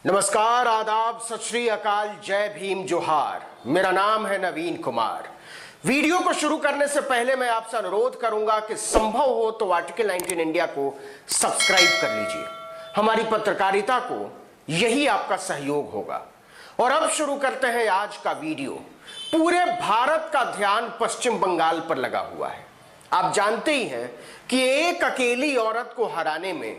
नमस्कार, आदाब, सत श्री अकाल, जय भीम, जोहार। मेरा नाम है नवीन कुमार। वीडियो को शुरू करने से पहले मैं आपसे अनुरोध करूंगा कि संभव हो तो आर्टिकल 19 इंडिया को सब्सक्राइब कर लीजिए। हमारी पत्रकारिता को यही आपका सहयोग होगा। और अब शुरू करते हैं आज का वीडियो। पूरे भारत का ध्यान पश्चिम बंगाल पर लगा हुआ है। आप जानते ही हैं कि एक अकेली औरत को हराने में,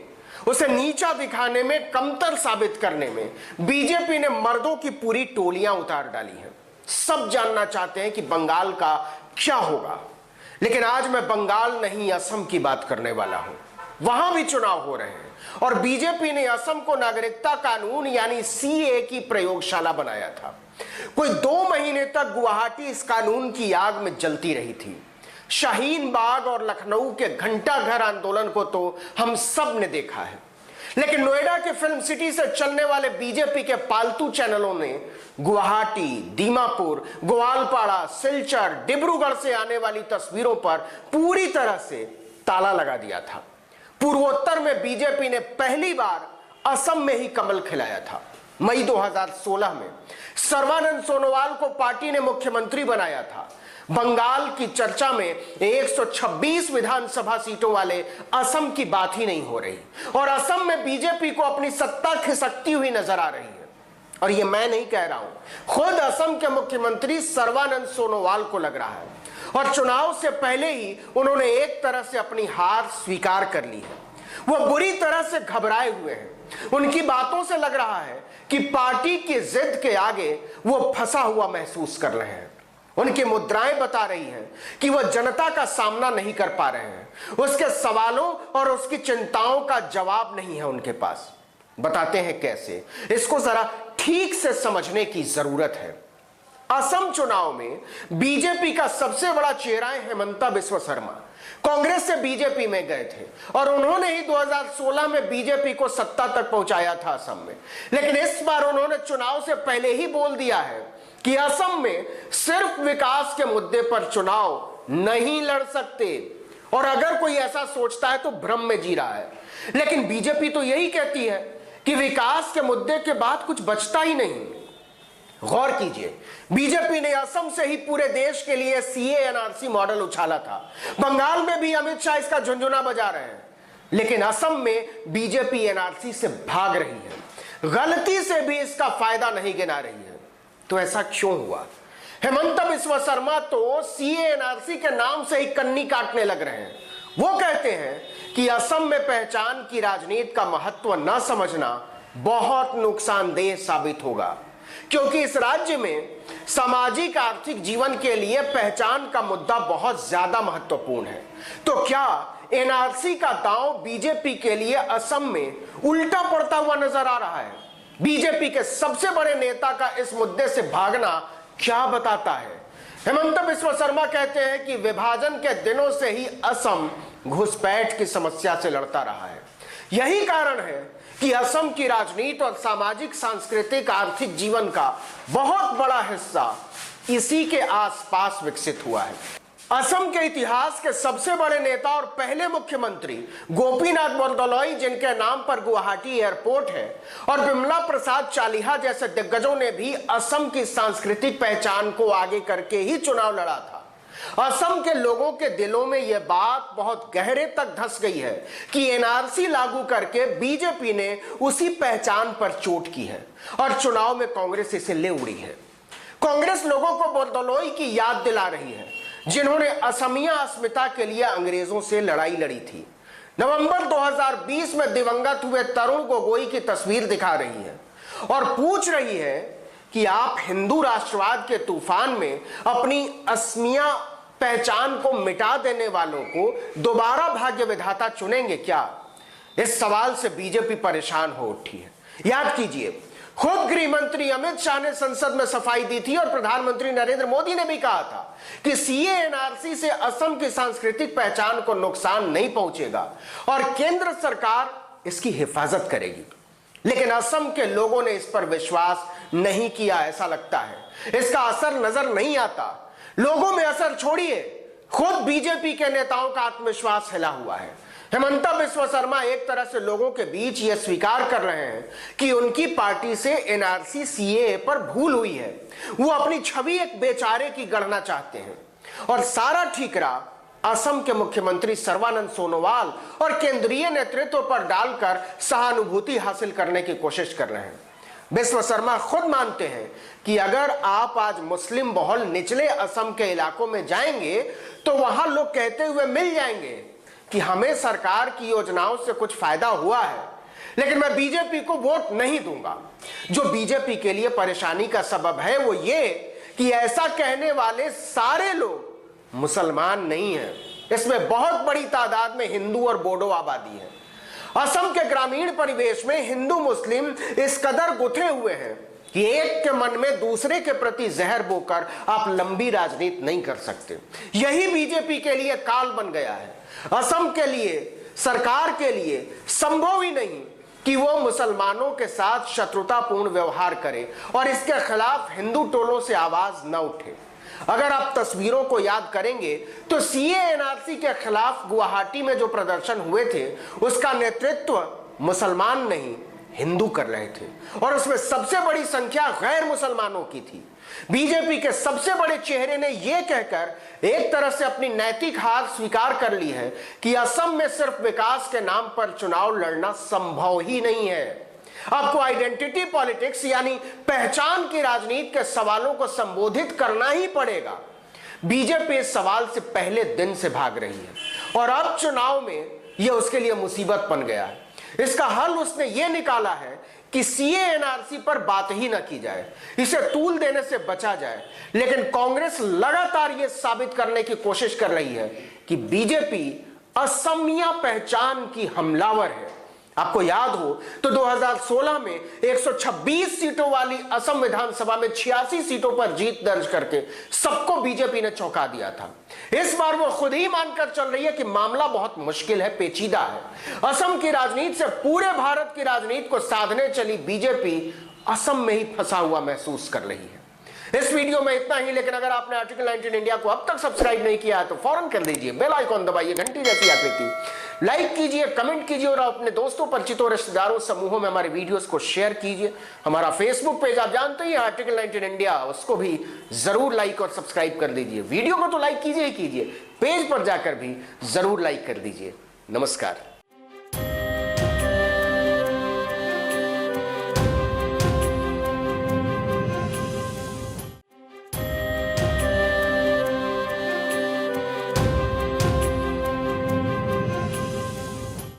उसे नीचा दिखाने में, कमतर साबित करने में बीजेपी ने मर्दों की पूरी टोलियां उतार डाली हैं। सब जानना चाहते हैं कि बंगाल का क्या होगा। लेकिन आज मैं बंगाल नहीं, असम की बात करने वाला हूं। वहां भी चुनाव हो रहे हैं और बीजेपी ने असम को नागरिकता कानून यानी सीए की प्रयोगशाला बनाया था। कोई 2 महीने तक गुवाहाटी इस कानून की आग में जलती रही थी। शाहीन बाग और लखनऊ के घंटा घर आंदोलन को तो हम सब ने देखा है। लेकिन नोएडा के फिल्म सिटी से चलने वाले बीजेपी के पालतू चैनलों ने गुवाहाटी, दीमापुर, ग्वालपाड़ा, सिलचर, डिब्रूगढ़ से आने वाली तस्वीरों पर पूरी तरह से ताला लगा दिया था। पूर्वोत्तर में बीजेपी ने पहली बार असम में ही कमल खिलाया था। मई 2016 में सर्बानंद सोनोवाल को पार्टी ने मुख्यमंत्री बनाया था। बंगाल की चर्चा में 126 विधानसभा सीटों वाले असम की बात ही नहीं हो रही और असम में बीजेपी को अपनी सत्ता खिसकती हुई नजर आ रही है। और ये मैं नहीं कह रहा हूं, खुद असम के मुख्यमंत्री सर्बानंद सोनोवाल को लग रहा है। और चुनाव से पहले ही उन्होंने एक तरह से अपनी हार स्वीकार कर ली है। वो बुरी तरह से घबराए हुए हैं। उनकी बातों से लग रहा है कि पार्टी की जिद के आगे वो फंसा हुआ महसूस कर रहे हैं। उनकी मुद्राएं बता रही हैं कि वह जनता का सामना नहीं कर पा रहे हैं। उसके सवालों और उसकी चिंताओं का जवाब नहीं है उनके पास। बताते हैं कैसे, इसको जरा ठीक से समझने की जरूरत है। असम चुनाव में बीजेपी का सबसे बड़ा चेहरा है हेमंता बिस्वा शर्मा। कांग्रेस से बीजेपी में गए थे और उन्होंने ही 2016 में बीजेपी को सत्ता तक पहुंचाया था असम में। लेकिन इस बार उन्होंने चुनाव से पहले ही बोल दिया है कि असम में सिर्फ विकास के मुद्दे पर चुनाव नहीं लड़ सकते। और अगर कोई ऐसा सोचता है तो भ्रम में जी रहा है। लेकिन बीजेपी तो यही कहती है कि विकास के मुद्दे के बाद कुछ बचता ही नहीं। गौर कीजिए, बीजेपी ने असम से ही पूरे देश के लिए सीए एनआरसी मॉडल उछाला था। बंगाल में भी अमित शाह इसका झुनझुना बजा रहे हैं। लेकिन असम में बीजेपी एनआरसी से भाग रही है, गलती से भी इसका फायदा नहीं गिना रही है। तो ऐसा क्यों हुआ? हेमंता बिस्वा शर्मा तो सीए एनआरसी के नाम से ही कन्नी काटने लग रहे हैं। वो कहते हैं कि असम में पहचान की राजनीति का महत्व न समझना बहुत नुकसानदेह साबित होगा, क्योंकि इस राज्य में सामाजिक आर्थिक जीवन के लिए पहचान का मुद्दा बहुत ज्यादा महत्वपूर्ण है। तो क्या एनआरसी का दांव बीजेपी के लिए असम में उल्टा पड़ता हुआ नजर आ रहा है? बीजेपी के सबसे बड़े नेता का इस मुद्दे से भागना क्या बताता है? हेमंता बिस्वा शर्मा कहते हैं कि विभाजन के दिनों से ही असम घुसपैठ की समस्या से लड़ता रहा है। यही कारण है कि असम की राजनीति और सामाजिक, सांस्कृतिक, आर्थिक जीवन का बहुत बड़ा हिस्सा इसी के आसपास विकसित हुआ है। असम के इतिहास के सबसे बड़े नेता और पहले मुख्यमंत्री गोपीनाथ बोरदोलोई, जिनके नाम पर गुवाहाटी एयरपोर्ट है, और बिमला प्रसाद चालिहा जैसे दिग्गजों ने भी असम की सांस्कृतिक पहचान को आगे करके ही चुनाव लड़ा था। असम के लोगों के दिलों में यह बात बहुत गहरे तक धंस गई है कि एनआरसी लागू करके बीजेपी ने उसी पहचान पर चोट की है और चुनाव में कांग्रेस इसे ले उड़ी है। कांग्रेस लोगों को बोरदोलोई की याद दिला रही है, जिन्होंने असमिया अस्मिता के लिए अंग्रेजों से लड़ाई लड़ी थी। नवंबर 2020 में दिवंगत हुए तरुण गोगोई की तस्वीर दिखा रही है और पूछ रही है कि आप हिंदू राष्ट्रवाद के तूफान में अपनी असमिया पहचान को मिटा देने वालों को दोबारा भाग्य विधाता चुनेंगे क्या? इस सवाल से बीजेपी परेशान हो उठी है। याद कीजिए, खुद गृह मंत्री अमित शाह ने संसद में सफाई दी थी और प्रधानमंत्री नरेंद्र मोदी ने भी कहा था कि सीए एनआरसी से असम की सांस्कृतिक पहचान को नुकसान नहीं पहुंचेगा और केंद्र सरकार इसकी हिफाजत करेगी। लेकिन असम के लोगों ने इस पर विश्वास नहीं किया, ऐसा लगता है। इसका असर नजर नहीं आता। लोगों में असर छोड़िए, खुद बीजेपी के नेताओं का आत्मविश्वास हिला हुआ है। हेमंता बिस्वा शर्मा एक तरह से लोगों के बीच यह स्वीकार कर रहे हैं कि उनकी पार्टी से एनआरसी सीएए पर भूल हुई है। वो अपनी छवि एक बेचारे की गढ़ना चाहते हैं और सारा ठीकरा असम के मुख्यमंत्री सर्बानंद सोनोवाल और केंद्रीय नेतृत्व पर डालकर सहानुभूति हासिल करने की कोशिश कर रहे हैं। बिस्वा शर्मा खुद मानते हैं कि अगर आप आज मुस्लिम बहुल निचले असम के इलाकों में जाएंगे तो वहां लोग कहते हुए मिल जाएंगे कि हमें सरकार की योजनाओं से कुछ फायदा हुआ है, लेकिन मैं बीजेपी को वोट नहीं दूंगा। जो बीजेपी के लिए परेशानी का सबब है वो ये कि ऐसा कहने वाले सारे लोग मुसलमान नहीं हैं। इसमें बहुत बड़ी तादाद में हिंदू और बोडो आबादी है। असम के ग्रामीण परिवेश में हिंदू मुस्लिम इस कदर गुथे हुए हैं कि एक के मन में दूसरे के प्रति जहर बोकर आप लंबी राजनीति नहीं कर सकते। यही बीजेपी के लिए काल बन गया है। असम के लिए, सरकार के लिए संभव ही नहीं कि वो मुसलमानों के साथ शत्रुतापूर्ण व्यवहार करे और इसके खिलाफ हिंदू टोलों से आवाज न उठे। अगर आप तस्वीरों को याद करेंगे तो सीए एनआरसी के खिलाफ गुवाहाटी में जो प्रदर्शन हुए थे उसका नेतृत्व मुसलमान नहीं हिंदू कर रहे थे और उसमें सबसे बड़ी संख्या गैर मुसलमानों की थी। बीजेपी के सबसे बड़े चेहरे ने यह कहकर एक तरह से अपनी नैतिक हार स्वीकार कर ली है कि असम में सिर्फ विकास के नाम पर चुनाव लड़ना संभव ही नहीं है। आपको आइडेंटिटी पॉलिटिक्स यानी पहचान की राजनीति के सवालों को संबोधित करना ही पड़ेगा। बीजेपी इस सवाल से पहले दिन से भाग रही है और अब चुनाव में यह उसके लिए मुसीबत बन गया है। इसका हल उसने ये निकाला है कि सीए एनआरसी पर बात ही ना की जाए, इसे तूल देने से बचा जाए। लेकिन कांग्रेस लगातार यह साबित करने की कोशिश कर रही है कि बीजेपी असमिया पहचान की हमलावर है। आपको याद हो तो 2016 में 126 सीटों वाली असम विधानसभा में 86 सीटों पर जीत दर्ज करके सबको बीजेपी ने चौंका दिया था। इस बार वो खुद ही मानकर चल रही है कि मामला बहुत मुश्किल है, पेचीदा है। असम की राजनीति से पूरे भारत की राजनीति को साधने चली बीजेपी असम में ही फंसा हुआ महसूस कर रही है। इस वीडियो में इतना ही, लेकिन अगर आपने आर्टिकल 19 इंडिया को अब तक सब्सक्राइब नहीं किया है तो फौरन कर दीजिए, बेल आइकॉन दबाइए, घंटी जैसी आकृति लाइक कीजिए, कमेंट कीजिए और अपने दोस्तों, परिचितों, रिश्तेदारों, समूहों में हमारे वीडियोस को शेयर कीजिए। हमारा फेसबुक पेज आप जानते ही आर्टिकल 19 इंडिया, उसको भी जरूर लाइक और सब्सक्राइब कर दीजिए। वीडियो को तो लाइक कीजिए ही कीजिए, पेज पर जाकर भी जरूर लाइक कर दीजिए। नमस्कार।